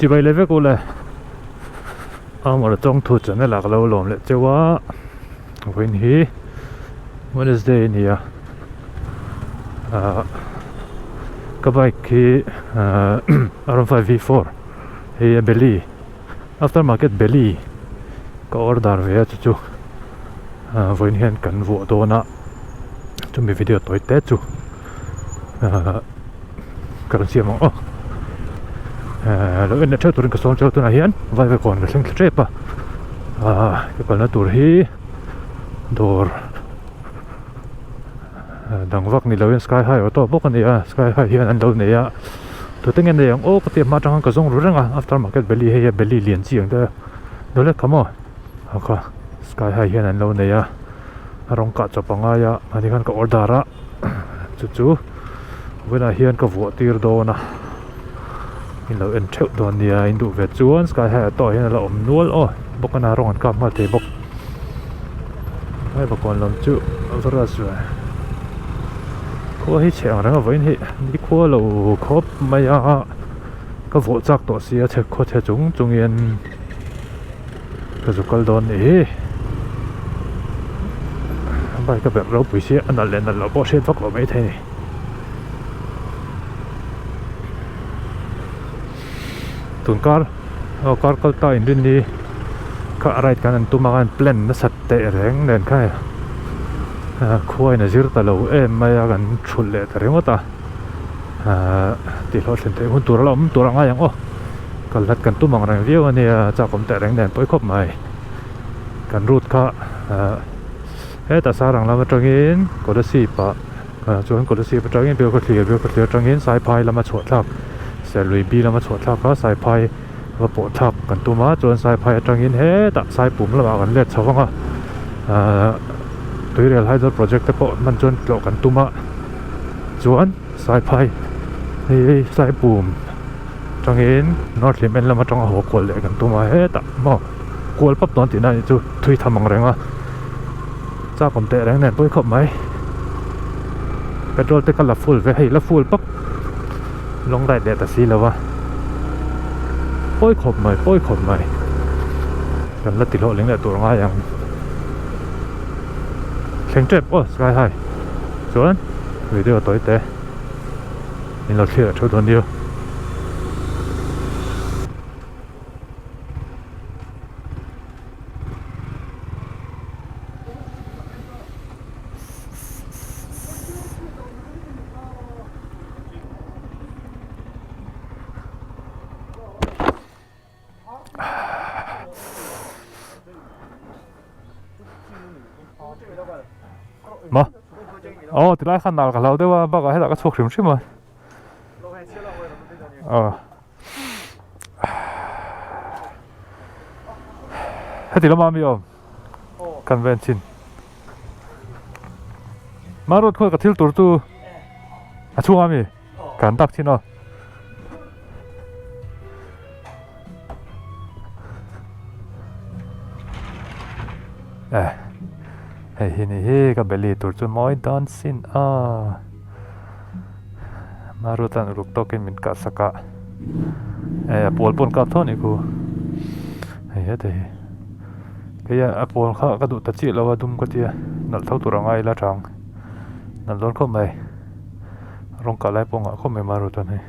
chỉ bay lấy với cô là mà là trong thu chân này là lâu lắm lệ chứ quá quên hi Wednesday nè các bike khi R15 V4 hay belly Aftermarket belly có order về chú với hiện cần vụ đó nè chuẩn bị video tối tết chú cần xem không lỡ anh chơi tụi cái son chơi tụi này hiện vài vài con cái sinh trip cái con nó tụi hi đồ đằng vắc này lỡ sky high ở to bốc này sky high hiện anh đâu này tụi tiếng anh này cái tiệm mà trong cái giống rồi rằng Aftermarket belly hay belly liền chiang đó đó là come on sky high hiện anh đâu này rong cả cho bằng ai mà đi kan có order chú với là hiện có vụ tiêu đồ nè in lỡ anh chịu đồ này anh đủ về chuan sky high to hiện là ổn nuôi bốc anh rong cầm mà thì bốc hay bà còn làm chữ rất là rồi khoa hết chèn rằng là với hệ đi khoa lầu khốp mày có vụ chắc tổ xia theo khoa theo chúng trung yên cái dục câu đòn ấy bài cái việc rau bụi xia anh là lên là bỏ xếp vắt vào mấy thế này tuần car câu tay đến đi cả right cái anh tụi mang plan nó sạch tệ rèn nên cái khôi này dữ ta lâu em mày gần chul lệ ta riêng ta thì họ sẽ thấy con tua ra ngay yang còn lát cần tụi mang rằng view anh này chắc cũng tệ rèn nên bối khóc mày cần rút cả hết ta sao rằng là mà trong yên có được xì pa chuẩn có được xì pa trong yên biểu có clear trong yên sai pai là mà chuột lắc sẽ lùi bi là mà chuột lắc có sai pai và bộ tháp cần tụi má chuẩn sai pai trong yên hết ta sai bùm là mà gần lết sao không tuy real hydro project cái bộ mình chuẩn lộ cần tụi má chuẩn sai pai thì sai bùm trong yên nó thì mình là mà trong hồ quần lệ cần tụi má hết ta mà quần bắp đón thì này chú thui thầm bằng rằng chaผมเตะแรงแน่นปุ้ยขบไหมเปโตรเตะกันละฟูลไปให้ละฟูลปั๊บลงได้เด็ดแต่ซีแล้ววะปุ้ยขบไหมกันละติดโหเลี้ยงแต่ตัวง่ายอย่างแข็งเจ็บสกายไฮส่วนวิดีโอตัวเตะนี่เราเชื่อช่วยตัวเดียวmà thì lại khăn nào cả lâu đấy mà bác ấy là cái thuộc chứ mà thế thì nó mà mi convention mà rồi thôi cả thiếu tổ tu chung à mi cản tắc chứ nó hiện nay cái belly tour cho mọi đón xin mà rồi tan rục to cái mình cả saka Apple pun cả thôi này cô thế cái Apple khác cái đồ tách chỉ là đun cái gì nãy thâu tour ngay là chẳng nãy đón không mày rong cả lại phong không mày mà rồi tan này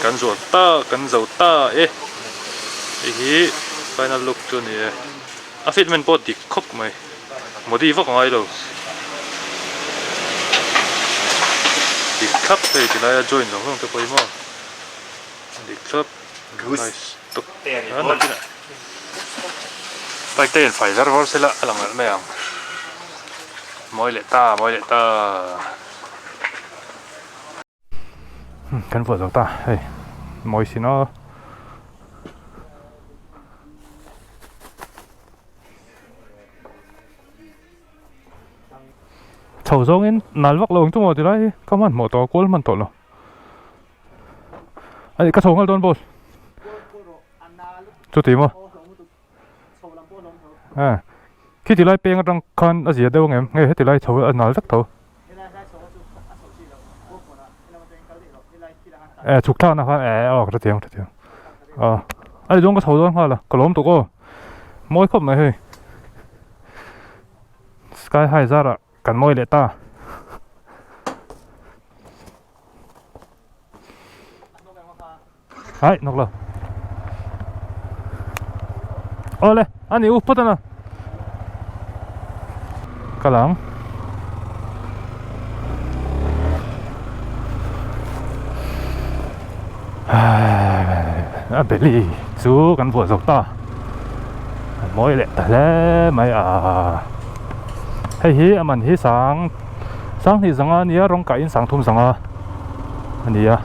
kan zo ta kan zo ta hi final look chu ni a fitment pot dik khop mai modi vak ngai lo dik khap thei ti lai join lo hong te poi mo dik khap nice tuk ana tina pai ten fai zar vor sela alang al me ang moi le ta kan vừa ta hey moi xin nó chầu rong in nal vak long tu mo ti lai ka man mo to kol man to lo ai ka chong al don bol chu ti mo khi ti lai peng atang khan a zia deu ngem nge ti lai chầu nal vak to chụp thang nào ha cái tiếng anh dùng cái thầu đó ha là có lốm tụi cô mỗi khúc này hơi sky high ra là cần môi để ta ấy nóc là lên anh yêu bắt nè cái lăng belly chú căn vừa dọc to mỗi lệ ta lẽ mày hay hi mình hi sáng thì rằng anh nhớ rong cái sáng thum rằng anh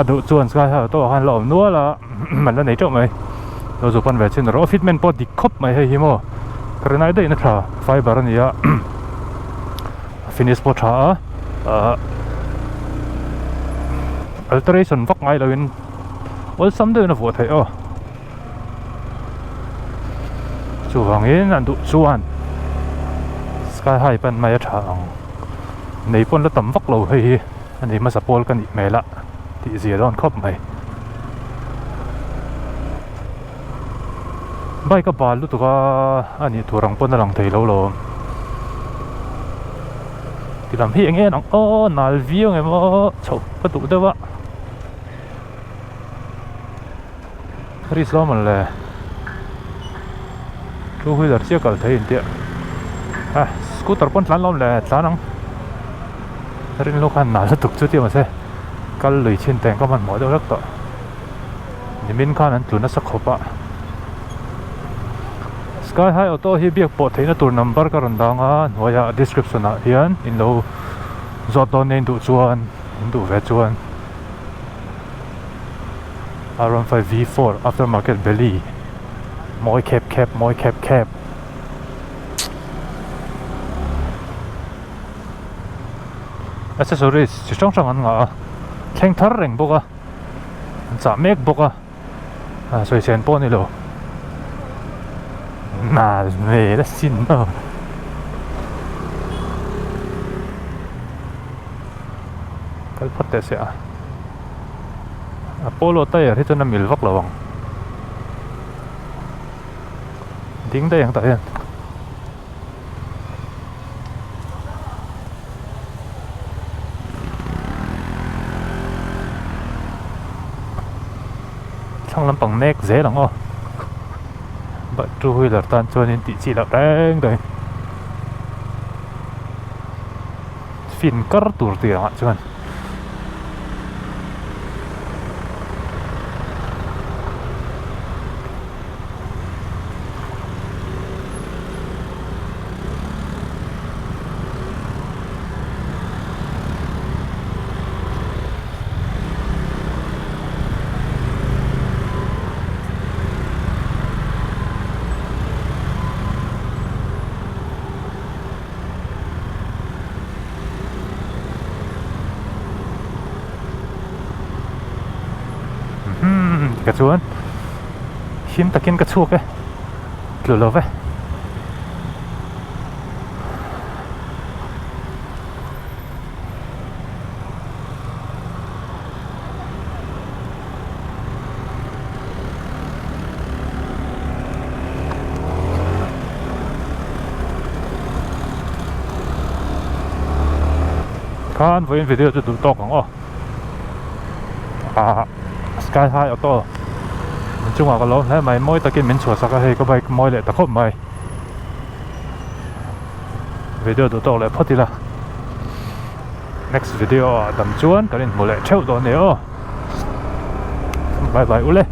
độ chuồn sky ha to han lỏm nữa là mình là này chỗ mày rồi dù phần về trên đó fitment pot đi khop mày hay hi mo cái này đây nó thà fiber anh finish pot thà alteration vak ngai lo in ol sam de na vo thei chu wangin an du chuan sky high pan mai thang nei pon la tam vak lo hei ani ma sapol kan i mela ti zia don khop mai bai ka bal lu tu ka ani thurang pon lang thei lo lo ti lam hi nge nang nal viu nge mo chho ka tu de wa Rislo mình là tôi huy là chiếc cầu thấy hiện tiện scooter pon lăn lom là chán không rin lúc ăn nào rất tục chưa tiêu mà xe cái lưỡi trên tèn có mặt mỏ đâu rất to nhưng bên con anh tụi nó sắc hộp ạ sky high auto hi biếc bộ thấy nó tụi number cái rần đằng nói ya description à hiền in lâu giọt đòn nên tụi chuan tụi vé chuan R15 V4 Aftermarket belly moi kẹp accessories chỉ trong anh ngã khen thar reng boka chả make boka rồi sen po này lo về là xin đâu cái phát thế sẽ polo tay thì cho nó mil vắc lawang tiếng đây yang tại hiện trong lâm bằng nét dễ lắm bạn chui là tan cho nên chỉ là đang đây fin cắt tủi tiền ạ chứ cái chuan hiếm takin cái chuột cái kiểu lâu vậy kan với video cho tụi to không Sky High Auto mình chung có lâu thế mày mỗi ta kia mình sửa sao cái có bay mỗi lệ ta không mày video tụi lại phát đi là next video tầm chuan cái này một lệ treo đó nữa bye bye ule